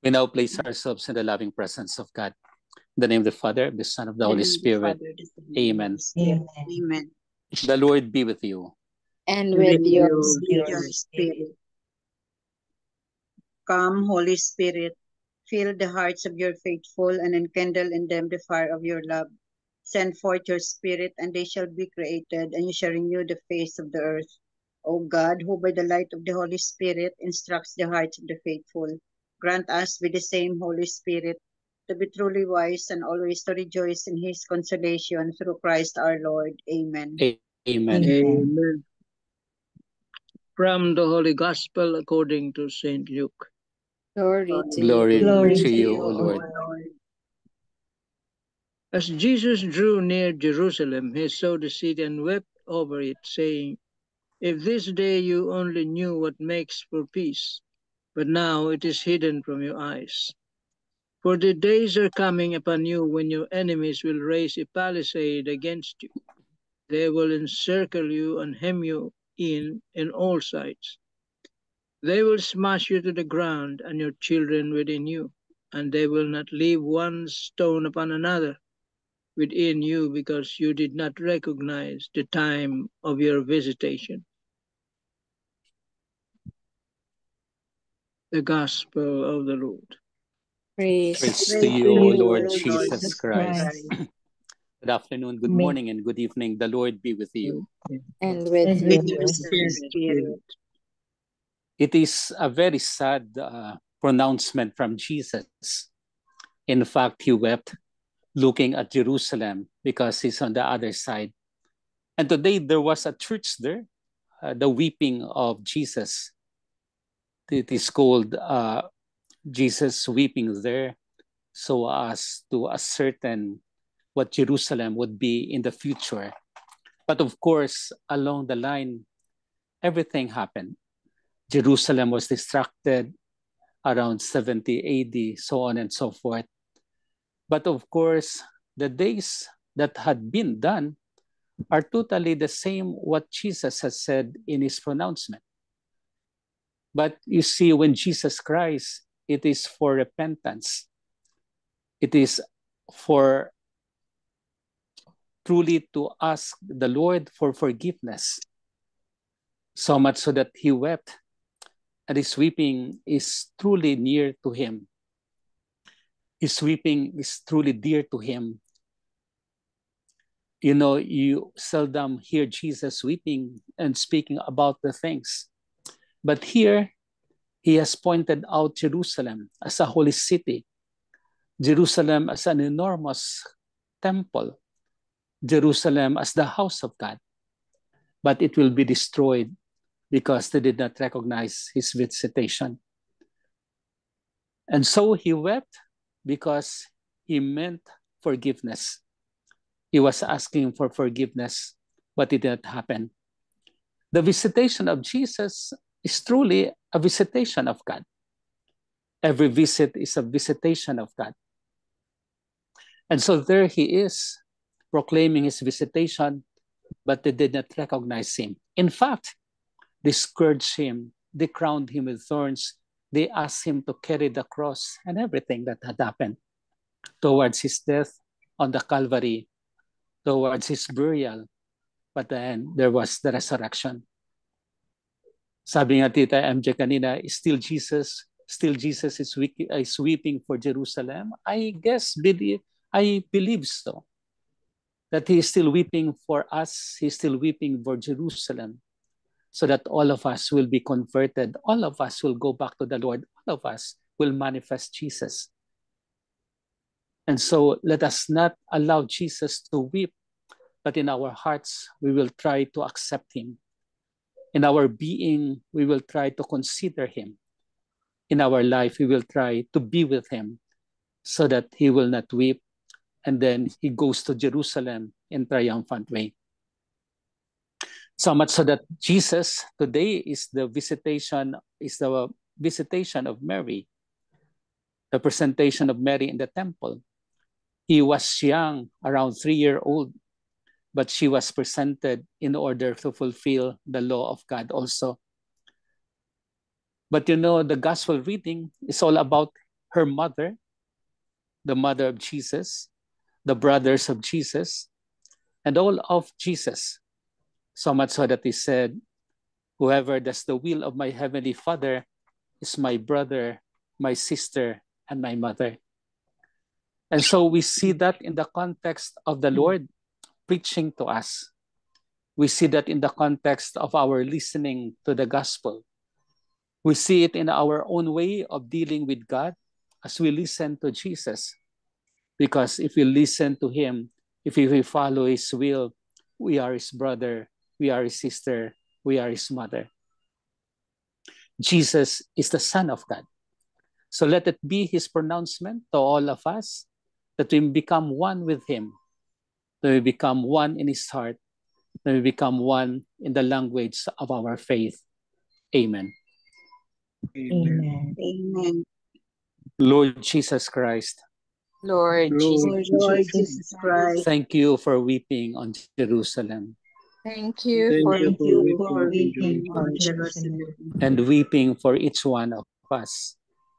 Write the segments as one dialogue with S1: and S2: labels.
S1: We now place ourselves in the loving presence of God. In the name of the Father, the Son, of the Holy Spirit. Amen.
S2: Amen.
S1: The Lord be with you.
S3: And with your
S2: Your spirit. Come, Holy Spirit, fill the hearts of your faithful and enkindle in them the fire of your love. Send forth your spirit, and they shall be created, and you shall renew the face of the earth. O God, who by the light of the Holy Spirit instructs the hearts of the faithful, grant us with the same Holy Spirit to be truly wise and always to rejoice in his consolation through Christ our Lord. Amen.
S1: Amen.
S4: Amen. From the Holy Gospel according to St. Luke.
S3: glory to
S1: Glory to you, O Lord.
S4: As Jesus drew near Jerusalem, he saw the city and wept over it, saying, "If this day you only knew what makes for peace, but now it is hidden from your eyes. For the days are coming upon you when your enemies will raise a palisade against you. They will encircle you and hem you in all sides. They will smash you to the ground and your children within you, and they will not leave one stone upon another within you, because you did not recognize the time of your visitation." The Gospel of the Lord.
S1: Praise to you, O Lord Jesus Christ. Good afternoon, good morning, and good evening. The Lord be with you.
S3: and with your
S2: Spirit.
S1: It is a very sad pronouncement from Jesus. In fact, he wept looking at Jerusalem because he's on the other side. And today there was a church there, the weeping of Jesus. It is called Jesus weeping there so as to ascertain what Jerusalem would be in the future. But of course, along the line, everything happened. Jerusalem was destructed around 70 AD, so on and so forth. But of course, the days that had been done are totally the same what Jesus has said in his pronouncement. But you see, when Jesus Christ, it is for repentance. It is for truly to ask the Lord for forgiveness. So much so that he wept, and his weeping is truly near to him. His weeping is truly dear to him. You know, you seldom hear Jesus weeping and speaking about the things. But here, he has pointed out Jerusalem as a holy city, Jerusalem as an enormous temple, Jerusalem as the house of God. But it will be destroyed because they did not recognize his visitation. And so he wept because he meant forgiveness. He was asking for forgiveness, but it did not happen. The visitation of Jesus is truly a visitation of God. Every visit is a visitation of God. And so there he is, proclaiming his visitation, but they did not recognize him. In fact, they scourged him, they crowned him with thorns, they asked him to carry the cross and everything that had happened towards his death on the Calvary, towards his burial, but then there was the resurrection. Sabi nga Tita MJ kanina, still Jesus is weeping for Jerusalem. I believe so. That he is still weeping for us, he's still weeping for Jerusalem, so that all of us will be converted, all of us will go back to the Lord, all of us will manifest Jesus. And so let us not allow Jesus to weep, but in our hearts, we will try to accept him. In our being, we will try to consider him. In our life, we will try to be with him so that he will not weep. And then he goes to Jerusalem in triumphant way. So much so that Jesus today is the visitation of Mary, the presentation of Mary in the temple. He was young, around 3-year-old, but she was presented in order to fulfill the law of God also. But you know, the gospel reading is all about her mother, the mother of Jesus, the brothers of Jesus, and all of Jesus. So much so that he said, whoever does the will of my heavenly Father is my brother, my sister, and my mother. And so we see that in the context of the Lord preaching to us. We see that in the context of our listening to the gospel. We see it in our own way of dealing with God as we listen to Jesus. Because if we listen to him, if we follow his will, we are his brother, we are his sister, we are his mother. Jesus is the Son of God. So let it be his pronouncement to all of us that we become one with him, that we become one in his heart, that we become one in the language of our faith. Amen.
S4: Amen.
S2: Amen.
S1: Lord Jesus Christ,
S3: Lord Jesus,
S2: Lord Jesus Christ,
S1: thank you for weeping on Jerusalem
S3: thank you
S4: Thank
S3: for
S4: you
S2: thank you
S4: for
S2: for
S4: weeping
S2: weeping
S4: on
S2: on
S4: Jerusalem
S2: Jerusalem
S1: and weeping for each one of us.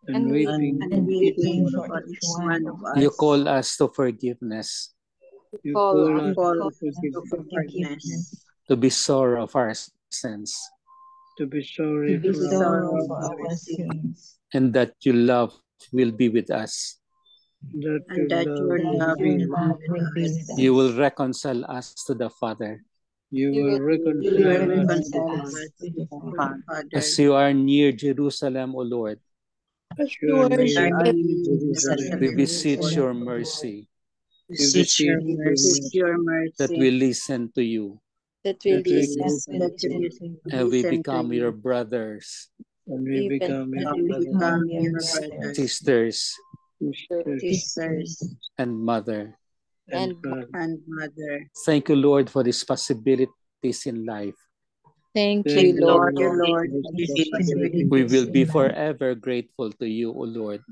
S4: and
S3: and
S4: weeping
S2: and
S4: for each
S2: weeping
S4: one of
S2: for
S4: us.
S2: each one of
S1: You
S2: us.
S1: call us to forgiveness,
S4: You
S3: call
S4: call
S3: us
S4: us
S2: Call
S4: to
S2: us to
S4: forgiveness,
S2: forgiveness,
S1: to be sorry of our sins,
S4: to be
S2: to
S4: sorry
S2: be
S4: for our
S2: sorry for
S4: sins,
S2: our sins,
S1: and that your love will be with us.
S4: that
S2: and
S4: your
S2: that
S4: love
S2: your
S4: will
S2: love
S4: be
S2: will
S4: with
S2: be with
S4: us.
S2: us.
S1: You will reconcile us to the Father.
S4: You
S3: you
S4: will
S3: will
S2: You will
S4: reconcile us to the
S2: reconcile
S4: Father.
S2: us to the Father.
S1: As you are near Jerusalem, O Lord,
S4: As you are
S2: As you
S4: near
S2: are
S3: near
S2: near
S4: Jerusalem,
S1: we
S2: Jerusalem,
S1: beseech
S2: Lord,
S1: your mercy
S4: we beseech
S2: we
S4: your
S2: beseech
S4: mercy
S2: your
S1: that we
S2: mercy
S1: listen to you
S3: that we
S4: that we
S3: listen
S4: listen
S2: that
S4: to
S2: we
S4: you
S1: and we
S2: listen to
S1: become your
S2: you,
S1: brothers,
S4: and we
S3: even
S4: become
S2: that
S4: your
S2: we
S4: brothers,
S2: become your brothers,
S1: sisters,
S4: sisters,
S2: sisters,
S1: and mother.
S4: and
S3: and
S4: brothers.
S2: and mother.
S1: Thank you, Lord, for these possibilities in life.
S3: thank
S4: Thank
S3: you,
S4: you,
S3: Lord.
S2: Thank you,
S4: Lord,
S2: Lord,
S4: for
S2: for
S4: this
S2: these
S1: We
S2: possibilities
S1: will
S4: possibility.
S1: be
S2: in life.
S1: forever grateful to you, O Lord,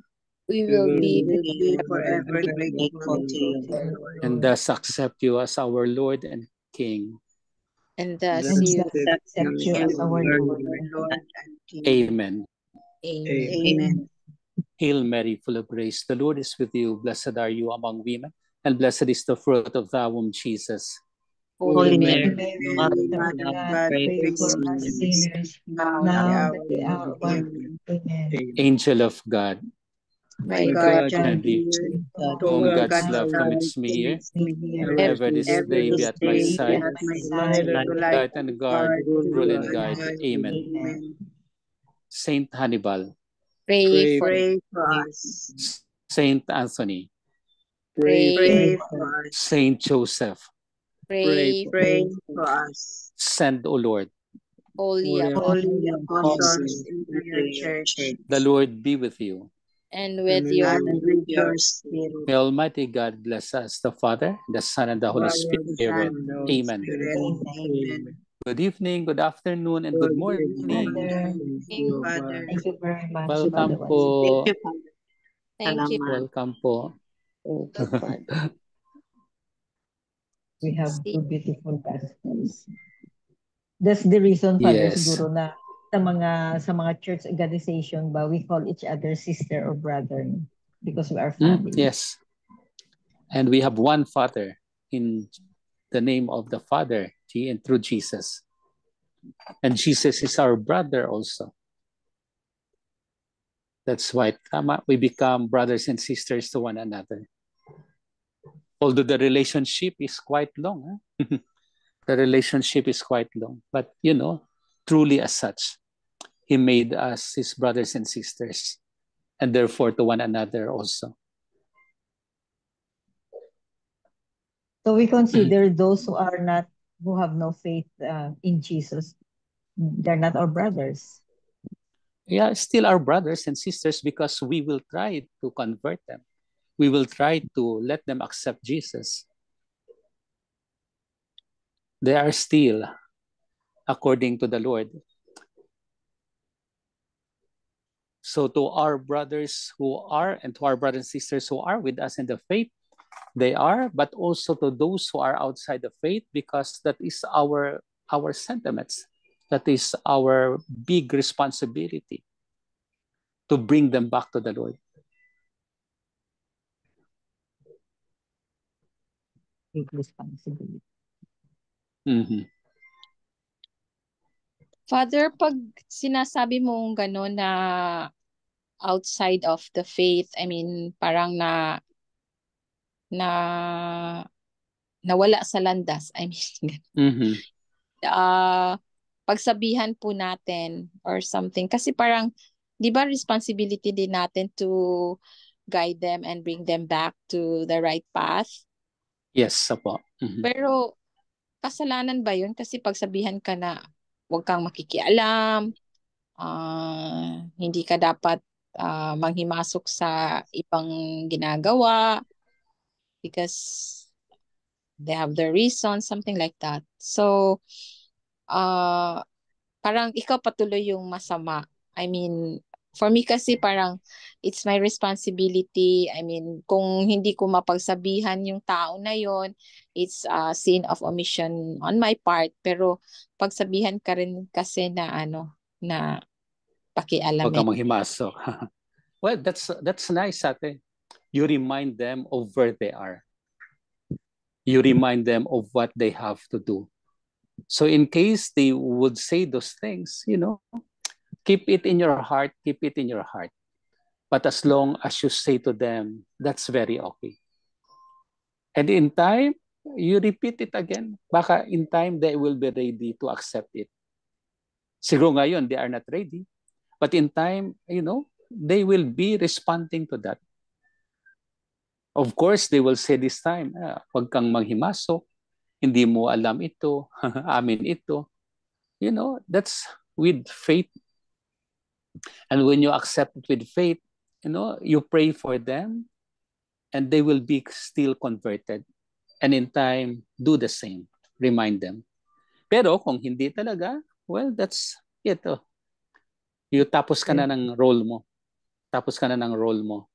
S3: We
S4: We
S3: will
S4: will
S2: We
S3: be
S4: be
S2: will be
S4: forever
S2: forever
S4: grateful
S2: grateful
S4: to
S2: to
S4: you,
S2: you, Lord,
S1: and thus accept you as our Lord and King.
S3: and
S4: that
S3: thus
S2: and
S3: you.
S4: accept
S2: accept
S4: you
S2: you
S4: as
S2: as
S4: our
S2: our
S4: Lord.
S2: Lord and King.
S1: Amen.
S3: Amen.
S4: Amen.
S2: Amen.
S1: Hail Mary, full of grace, the Lord is with you. Blessed are you among women, and blessed is the fruit of thy womb, Jesus.
S3: Holy Mary,
S2: Mary, Mother of God, pray for us sinners, now and the hour of our death. Amen.
S4: Amen.
S1: Angel of God,
S3: my
S2: My
S1: and
S2: guardian
S1: be
S2: dear,
S4: God,
S2: to
S1: whom
S2: whom
S1: God's
S2: God's
S1: love
S2: love
S1: commits me here,
S2: commits me here,
S4: ever
S3: every
S1: ever
S4: since
S1: this
S2: every
S1: day be
S2: this
S1: at my
S2: day be
S1: side,
S2: at my
S4: to
S2: side,
S4: light
S2: to
S4: and
S2: light
S1: light and
S2: and
S1: guard,
S2: guard, to
S1: rule
S2: rule
S1: and
S2: and
S1: guide.
S2: guide.
S1: Amen.
S2: Amen.
S1: Saint Hannibal,
S3: pray
S4: pray,
S3: for
S2: Pray for us.
S1: Saint Anthony,
S4: pray
S3: pray
S2: Pray
S4: for us,
S2: for us.
S1: Saint Joseph,
S4: pray
S3: pray
S4: for
S2: Pray
S4: us.
S2: for us.
S1: send, O Lord.
S3: holy
S4: Holy
S2: Holy
S4: apostles,
S2: apostles into your church,
S1: The Lord be with you.
S3: and
S4: and
S3: with
S4: we
S3: your
S2: and with your spirit.
S1: May Almighty God bless us, the Father, the Son, and the Holy
S2: Father, the Son,
S1: Spirit.
S2: and the Holy
S1: Amen.
S2: Spirit. Amen.
S1: Good evening, good afternoon, and good
S4: Good
S1: morning.
S4: evening. Thank you,
S2: Father.
S4: Father.
S5: very much,
S1: Welcome
S5: Father.
S1: po.
S3: thank you.
S1: Welcome po.
S5: Thank you, Father. We have
S3: See,
S5: two beautiful pastors. That's the reason, Father,
S1: Yes.
S5: siguro na sa mga church organization ba, we call each other sister or brother because we are family.
S1: Yes. And we have one Father in the name of the Father and through Jesus. And Jesus is our brother also. That's why we become brothers and sisters to one another. Although the relationship is quite long. The relationship is quite long. But, truly as such, He made us His brothers and sisters, and therefore to one another also.
S5: So we consider those who have no faith in Jesus, they're not our brothers.
S1: Yeah, still our brothers and sisters because we will try to convert them. We will try to let them accept Jesus. They are still according to the Lord. So to our brothers who are, and to our brothers and sisters who are with us in the faith, they are, but also to those who are outside the faith, because that is our sentiments. That is our big responsibility to bring them back to the Lord.
S5: take responsibility.
S1: Mhm.
S3: Father, pag sinasabi mong gano'n na outside of the faith, I mean, parang na nawala sa landas. I mean,
S1: Mhm.
S3: pagsabihan po natin or something. Kasi parang, di ba responsibility din natin to guide them and bring them back to the right path?
S1: Yes, apo. Mhm.
S3: Pero kasalanan ba yun? Kasi pagsabihan ka na huwag kang makikialam, hindi ka dapat manghimasok sa ibang ginagawa because they have their reasons, something like that. So, parang ikaw patuloy yung masama. I mean, for me kasi parang it's my responsibility. I mean, kung hindi ko mapagsabihan yung tao na yon, it's a sin of omission on my part. Pero pagsabihan ka rin kasi na na
S1: Huwag
S3: pakialamin.
S1: kang manghimasok. Well, that's nice, ate. You remind them of where they are. You remind them of what they have to do. So in case they would say those things, keep it in your heart, keep it in your heart. But as long as you say to them, that's very okay. And in time, you repeat it again. Baka in time, they will be ready to accept it. Siguro ngayon, they are not ready. But in time, they will be responding to that. Of course, they will say this time, huwag kang manghimasok, hindi mo alam ito, amin ito. That's with faith. And when you accept it with faith, you pray for them and they will be still converted. And in time, do the same. Remind them. Pero kung hindi talaga, well, that's it. Tapos ka na ng role mo. Tapos ka na ng role mo.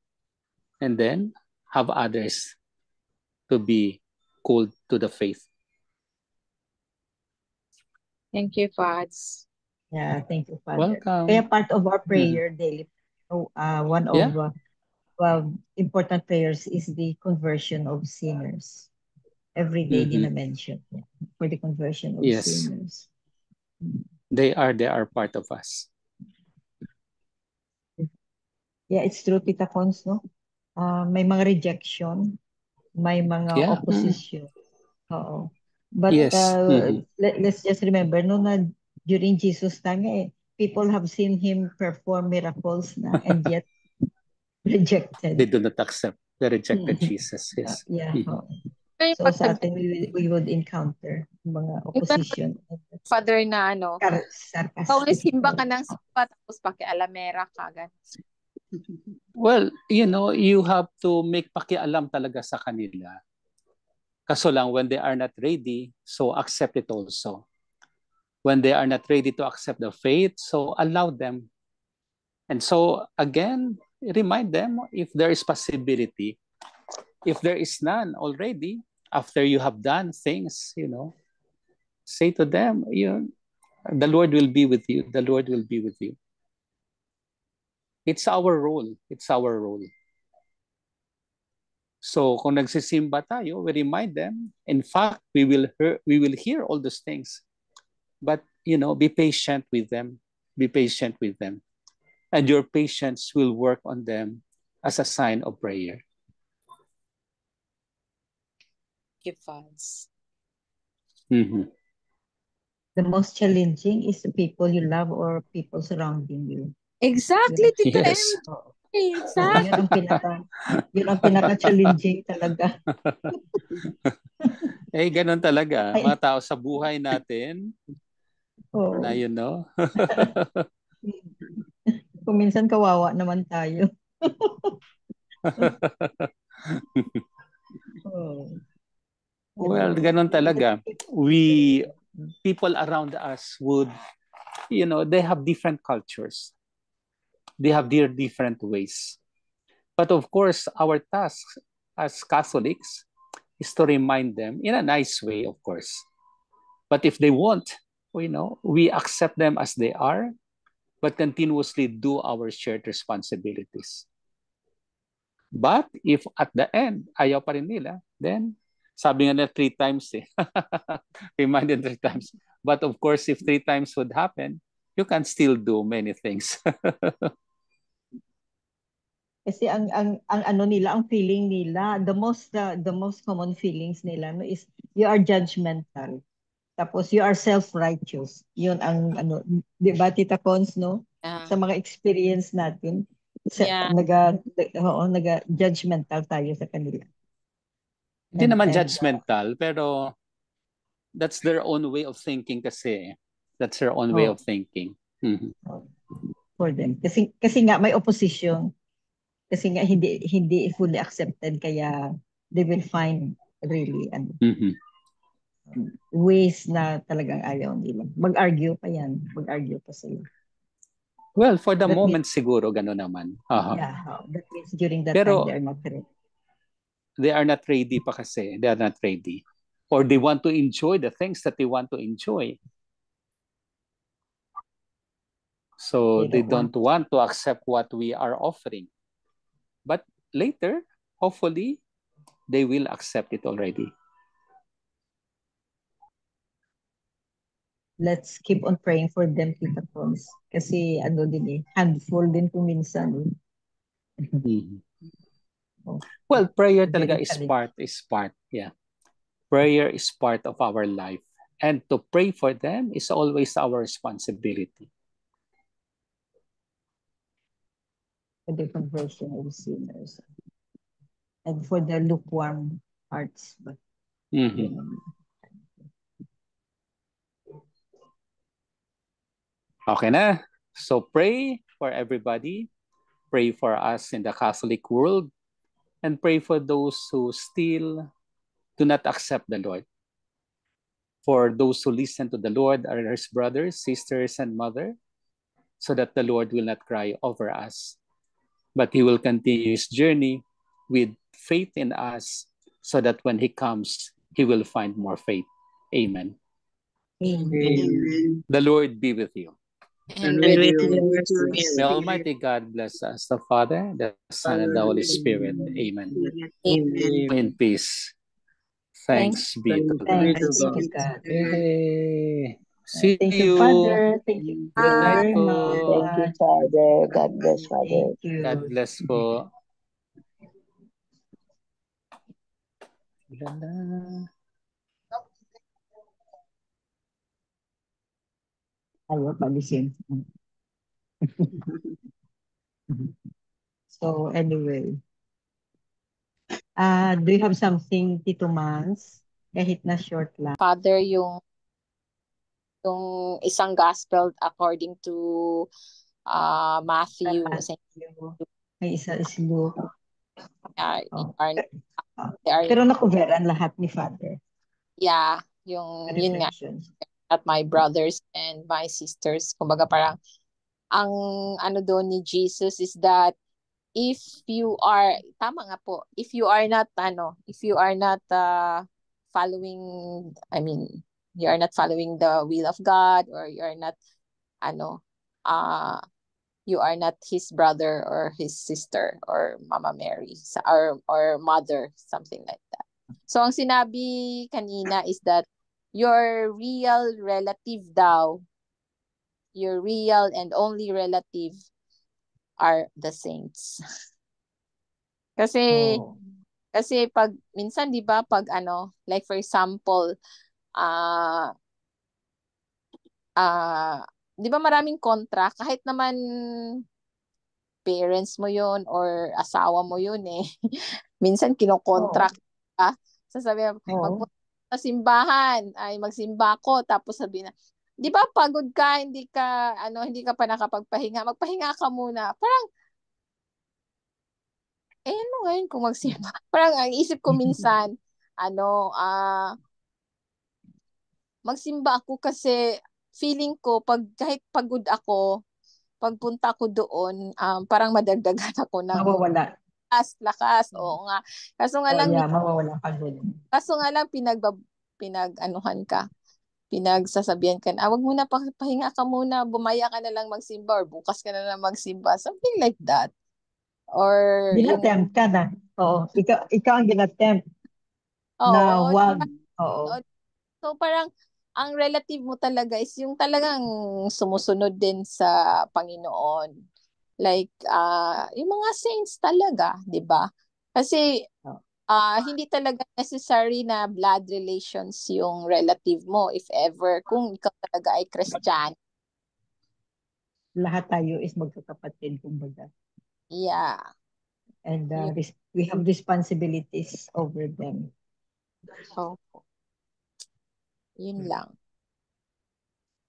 S1: And then, have others to be called to the faith.
S3: Thank you, Fads.
S5: Yeah, thank you, Father.
S1: Welcome.
S5: Kaya part of our prayer daily, one of important prayers is the conversion of sinners. Every day mention for the conversion of sinners.
S1: They are part of us.
S5: Yeah, it's true, Tita Cons, no? May mga rejection, may mga opposition. Oo. But
S1: yes.
S5: Let's just remember, no, na during Jesus' time, people have seen him perform miracles na, and yet rejected.
S1: They do not accept. They rejected Jesus. Yes.
S5: So sa atin, we would encounter mga opposition.
S3: Father na
S5: sarcastic.
S3: Kung simba ka ng simba, tapos pakialamera ka.
S1: Well, you have to make pakialam talaga sa kanila. Kaso lang, when they are not ready, so accept it also. When they are not ready to accept the faith, so allow them. And so, again, remind them if there is possibility. If there is none already, after you have done things, say to them, the Lord will be with you. The Lord will be with you. It's our role. It's our role. So kung nagsisimba tayo, we remind them. In fact, we will hear all those things. But, be patient with them. Be patient with them. And your patience will work on them as a sign of prayer.
S3: Give us.
S5: The most challenging is the people you love or people surrounding you.
S3: Exactly, Tita
S1: Yes.
S3: Exactly.
S5: Yun ang pinaka-challenging talaga.
S1: Ganun talaga. Mga tao sa buhay natin, na
S5: Kung minsan kawawa naman tayo.
S1: Well, ganun talaga. People around us would, they have different cultures. They have their different ways. But of course, our task as Catholics is to remind them in a nice way, of course. But if they won't, we accept them as they are, but continuously do our shared responsibilities. But if at the end, ayaw pa rin nila, then Sabi nga na 3 times eh. Reminded 3 times. But of course, if 3 times would happen, you can still do many things.
S5: Kasi ang ano nila, ang feeling nila, the most common feelings nila no, is you are judgmental. Tapos you are self-righteous. Yun ang ano, 'di ba Tita Cons, no? Sa mga experience natin, naga-judgmental tayo sa kanila.
S1: Hindi naman judgmental, pero that's their own way of thinking kasi. That's their own way of thinking. Mm-hmm.
S5: For them. Kasi nga may opposition. Kasi nga hindi fully accepted, kaya they will find really ways na talagang ayaw nila. Mag-argue pa yan. Mag-argue pa sila.
S1: Well, for the moment siguro gano'n naman.
S5: Yeah, that means during that time they are not ready.
S1: They are not ready pa kasi. They are not ready. Or they want to enjoy the things that they want to enjoy. So they don't want to accept what we are offering. But later, hopefully, they will accept it already.
S5: Let's keep on praying for them, Tita Cons. Kasi ano din handful din kung minsan.
S1: Mm-hmm. Well, prayer talaga is part. Yeah. Prayer is part of our life. And to pray for them is always our responsibility.
S5: For the conversion of sinners. And for the lukewarm hearts.
S1: Okay na. So pray for everybody. Pray for us in the Catholic world. And pray for those who still do not accept the Lord. For those who listen to the Lord are his brothers, sisters, and mother, so that the Lord will not cry over us, but he will continue his journey with faith in us, so that when he comes, he will find more faith. Amen.
S2: Amen.
S1: The Lord be with you.
S2: And with you.
S1: May Almighty God bless us, the Father, the Son, and the Holy Spirit. Amen.
S2: Amen.
S1: In peace. Thanks be to God. Yay. See
S5: Thank
S1: you.
S5: you, Father. Thank you very much.
S6: Thank you, Father. God bless, Father.
S5: Thank you.
S1: God bless po.
S5: Ayaw palisin. So anyway, do you have something, Tito Mans? Kahit na short lang.
S3: Father, yung isang gospel according to Matthew.
S5: May isa is Luke.
S3: Pero
S5: nakuveran lahat ni Father.
S3: Yeah, yun nga. At my brothers and my sisters. Kumbaga parang, ang ano doon ni Jesus is that if you are, tama nga po, if you are not following, you are not following the will of God, or you are not, you are not his brother or his sister or Mama Mary or mother, something like that. So ang sinabi kanina is that your real relative daw, your real and only relative are the saints. Kasi pag minsan 'di ba pag like for example, 'di ba maraming kontra kahit naman parents mo 'yon or asawa mo 'yon eh. Minsan kinokontra ka. Sasabihin magpunta sa simbahan, ay magsimba ko, tapos sabihin na, 'di ba pagod ka, hindi ka pa nakapagpahinga, magpahinga ka muna. Parang ano ngayon kung magsimba? Parang ang isip ko minsan, magsimba ako kasi feeling ko kahit pagod ako, pagpunta ko doon, parang madagdagan ako ng
S5: mawawala.
S3: Lakas. Oo nga. Kaso nga lang,
S5: mawawala pagod.
S3: Kaso nga lang pinagsasabihan ka na, wag muna, pahinga ka muna, bumaya ka na lang magsimba, or bukas ka na lang magsimba, something like that. Or
S5: Ginatempt ka na. Oo, ikaw ang ginatempt. Na
S3: Oo,
S5: wag.
S3: diba?
S5: Oo.
S3: So parang ang relative mo talaga is yung talagang sumusunod din sa Panginoon. Like yung mga saints talaga, 'di ba? Kasi hindi talaga necessary na blood relations yung relative mo if ever kung ikaw talaga ay Christian.
S5: Lahat tayo is magkakapatid, kumbaga.
S3: Yeah.
S5: And we have responsibilities over them.
S3: Oh. Yun lang.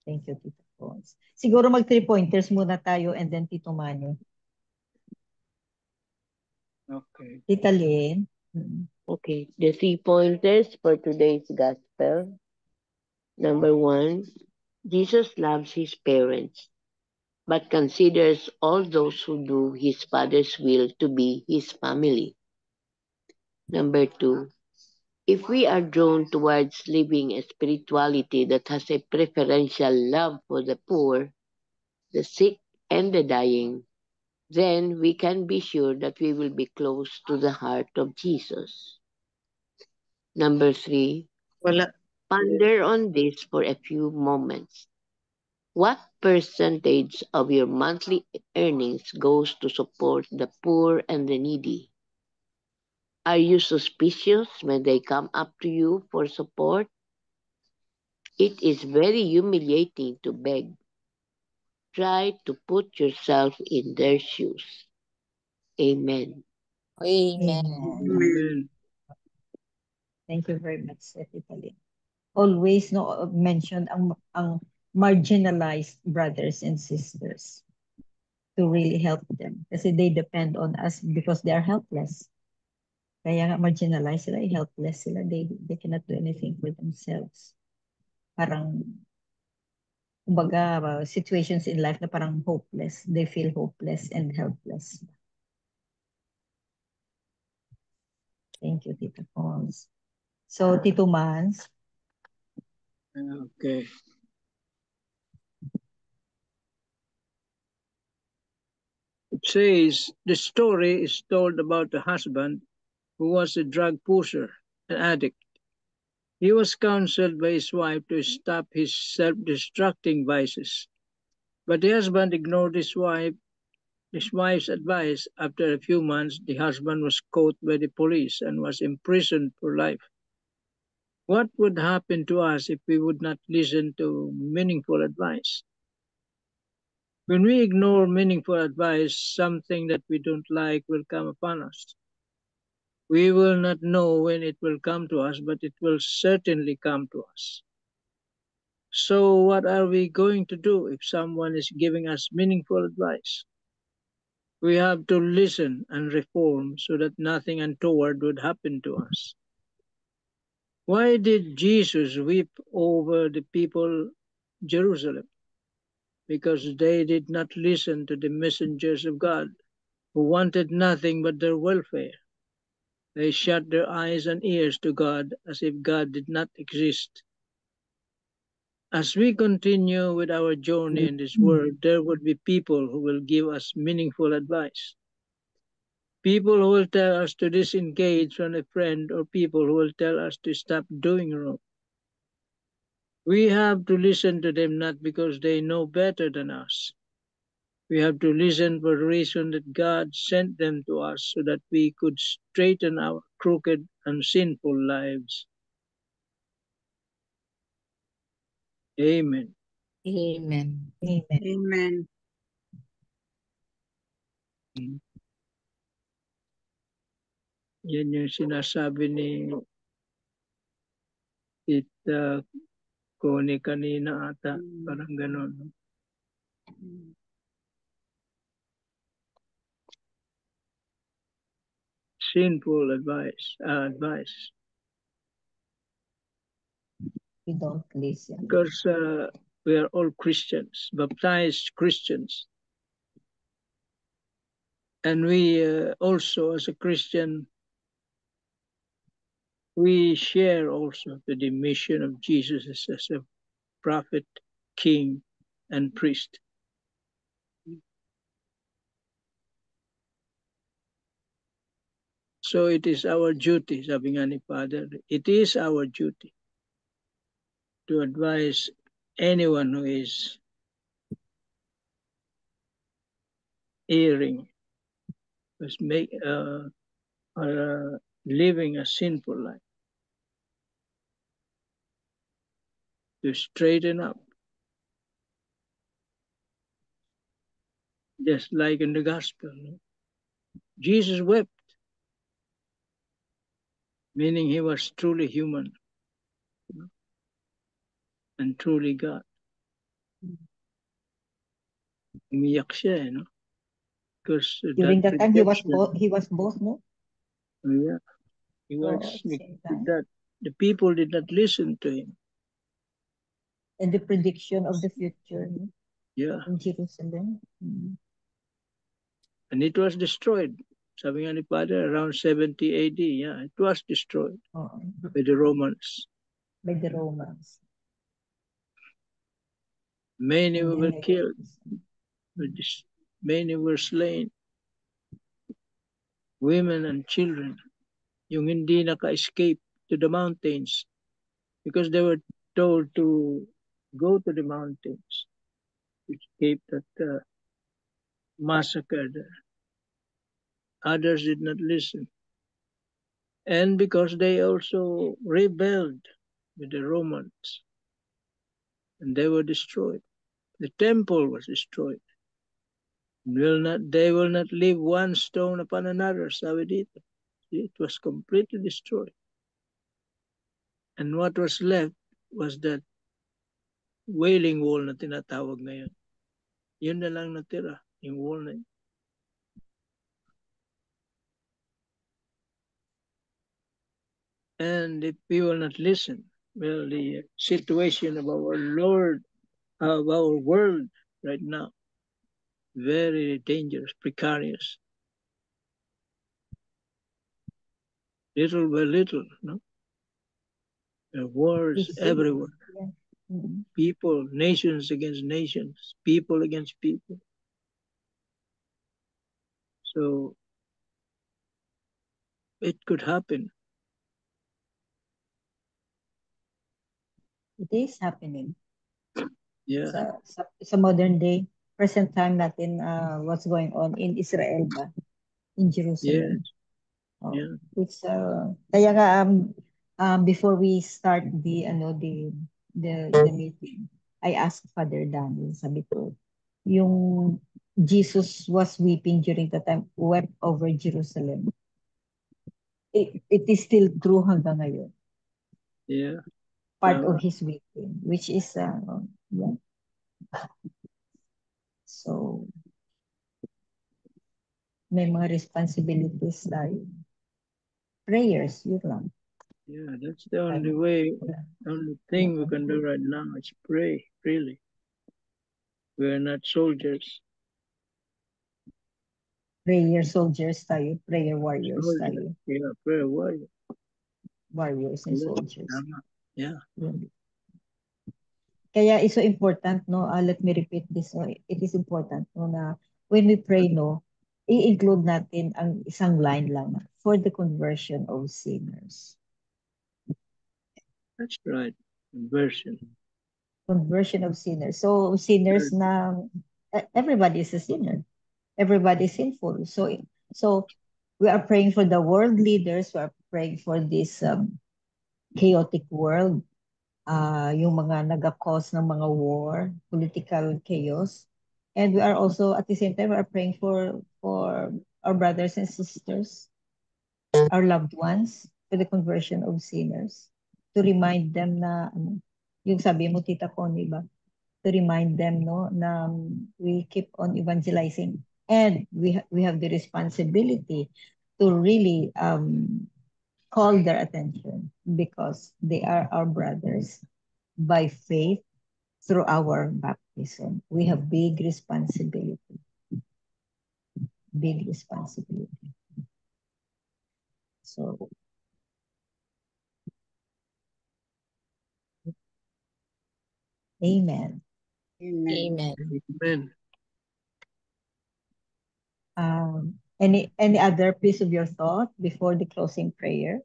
S5: Thank you, Tito Pons. Siguro mag 3 pointers muna tayo and then Tito Manu.
S4: Okay.
S5: Tita Lynn.
S6: Okay, the 3 pointers for today's gospel. Number 1, Jesus loves his parents, but considers all those who do his Father's will to be his family. Number 2, if we are drawn towards living a spirituality that has a preferential love for the poor, the sick, and the dying, then we can be sure that we will be close to the heart of Jesus. Number 3, ponder on this for a few moments. What percentage of your monthly earnings goes to support the poor and the needy? Are you suspicious when they come up to you for support? It is very humiliating to beg. Try to put yourself in their shoes. Amen.
S3: Amen.
S4: Amen.
S5: Thank you very much, Tita Lynn. Always mention ang marginalized brothers and sisters to really help them kasi they depend on us because they are helpless. Kaya nga marginalized sila, helpless sila, they cannot do anything for themselves. Parang kumbaga situations in life na parang hopeless, they feel hopeless and helpless. Thank you, Tito Pons. So, Tito Mans.
S4: Okay. It says the story is told about a husband who was a drug pusher, an addict. He was counseled by his wife to stop his self-destructing vices. But the husband ignored his wife's advice. After a few months, the husband was caught by the police and was imprisoned for life. What would happen to us if we would not listen to meaningful advice? When we ignore meaningful advice, something that we don't like will come upon us. We will not know when it will come to us, but it will certainly come to us. So, what are we going to do if someone is giving us meaningful advice? We have to listen and reform so that nothing untoward would happen to us. Why did Jesus weep over the people Jerusalem? Because they did not listen to the messengers of God who wanted nothing but their welfare. They shut their eyes and ears to God as if God did not exist. As we continue with our journey in this world, there would be people who will give us meaningful advice. People who will tell us to disengage from a friend, or people who will tell us to stop doing wrong. We have to listen to them not because they know better than us. We have to listen for the reason that God sent them to us so that we could straighten our crooked and sinful lives. Amen.
S3: Amen.
S5: Amen.
S2: Amen.
S4: Yan yung sinasabi ni Tita Connie kanina ata. Parang ganon. Sinful advice.
S5: We don't listen.
S4: Because we are all Christians, baptized Christians. And we also, as a Christian, we share also the mission of Jesus as a prophet, king, and priest. So it is our duty, sabi nga ni Father, it is our duty to advise anyone who is erring, who's living a sinful life, to straighten up. Just like in the gospel, Jesus wept, meaning he was truly human and truly God. Umiyak siya, no? Because
S5: during that time he was both, no?
S4: Yeah, he was that the people did not listen to him.
S5: And the prediction of the future, no?
S4: Yeah.
S5: In Jerusalem.
S4: And it was destroyed. Sabi nga ni Father, around 70 AD, yeah, it was destroyed by the Romans.
S5: By the Romans.
S4: Many were killed. Many were slain. Women and children, yung hindi naka-escape to the mountains because they were told to go to the mountains to escape that massacre there. Others did not listen. And because they also rebelled with the Romans, and they were destroyed. The temple was destroyed. They will not leave one stone upon another, sabi dito. It was completely destroyed. And what was left was that wailing wall na tinatawag ngayon. Yun na lang natira, yung wall na yun. And if we will not listen, well, the situation of our Lord, of our world right now, very dangerous, precarious. Little by little, no? There are wars everywhere. Yeah. People, nations against nations, people against people. So it could happen.
S5: It is happening.
S4: Yeah.
S5: Sa modern day, present time natin, what's going on in Israel ba? In Jerusalem.
S4: Yes. Yeah.
S5: It's kaya nga before we start the meeting, I asked Father Daniel, sabi ko, yung Jesus was weeping during the time, wept over Jerusalem. It is still true hanggang ngayon.
S4: Yeah.
S5: Part of his weeping, which is yeah. So may mga responsibilities tayo. Prayers, yun lang.
S4: Yeah, that's the only way, only thing we can do right now is pray, really. We are not soldiers.
S5: Prayer soldiers tayo, prayer warriors tayo.
S4: Yeah, prayer warriors.
S5: Warriors and soldiers.
S4: Yeah.
S5: Kaya it's so important, no? Let me repeat this. It is important, no, na when we pray, no, i-include natin ang isang line lang for the conversion of sinners.
S4: That's right. Conversion.
S5: Conversion of sinners. So sinners na everybody is a sinner. Everybody is sinful. So we are praying for the world leaders. We are praying for this chaotic world. Yung mga nag-cause ng mga war, political chaos. And we are also, at the same time, we are praying for our brothers and sisters, our loved ones, for the conversion of sinners. To remind them na, yung sabi mo, Tita Connie ba? To remind them, no, na we keep on evangelizing. And we have the responsibility to really call their attention because they are our brothers by faith through our baptism. We have big responsibility. Big responsibility. So, amen.
S3: Amen.
S4: Amen.
S5: Any other piece of your thought before the closing prayer?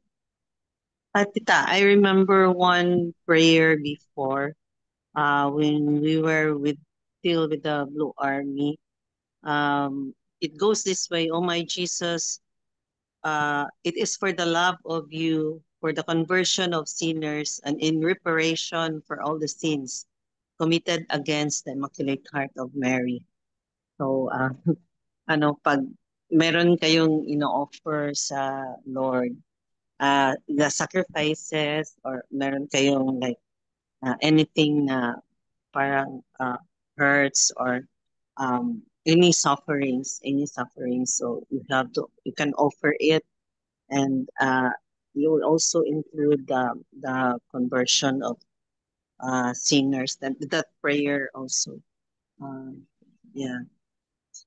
S7: Tita, I remember one prayer before, when we were still with the Blue Army. It goes this way: "Oh my Jesus, it is for the love of you, for the conversion of sinners, and in reparation for all the sins committed against the Immaculate Heart of Mary." So, pag meron kayong ino-offer sa Lord, the sacrifices, or meron kayong like anything na parang hurts, or any sufferings, so you can offer it, and you will also include the conversion of sinners. That prayer also. Yeah.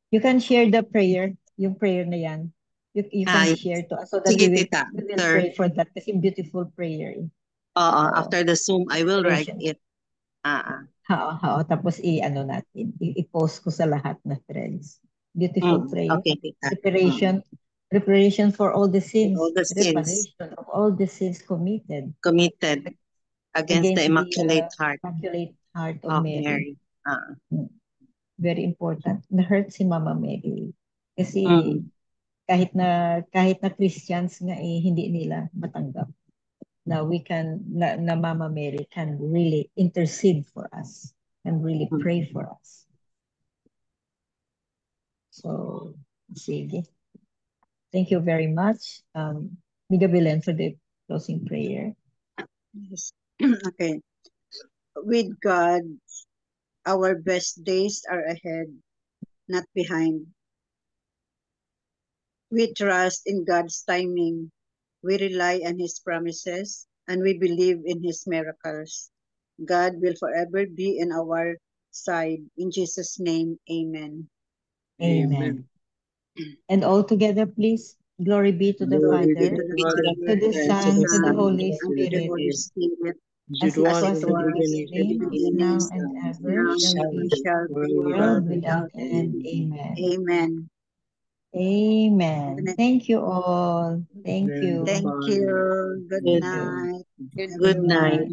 S5: You can share the prayer, yung prayer na yan. You can share to us so that
S7: sige,
S5: we
S7: tita.
S5: will pray for that kasi beautiful prayer.
S7: After the Zoom, I will write it.
S5: Tapos natin, i-post ko sa lahat na threads. Beautiful prayer.
S7: Okay, tita.
S5: Preparation for all the sins.
S7: All the sins.
S5: Reparation of all the sins committed
S7: against the Immaculate Heart.
S5: Immaculate Heart of Mary. Very important. Na-hurt si Mama Mary. Kasi kahit na Christians nga hindi nila matanggap. Na Mama Mary can really intercede for us and really pray for us. So, sige. Thank you very much, Miga Belen, for the closing prayer.
S2: Yes. Okay. With God, our best days are ahead, not behind. We trust in God's timing. We rely on His promises, and we believe in His miracles. God will forever be in our side. In Jesus' name, amen.
S5: Amen. And all together, please. Glory be to the Father, to the Son, to the Holy Spirit. As it was in the beginning, now and ever, shall be, world without end. Amen.
S2: Amen.
S5: Amen. Thank you all. Thank you.
S2: Thank you. Good night.
S7: Good night.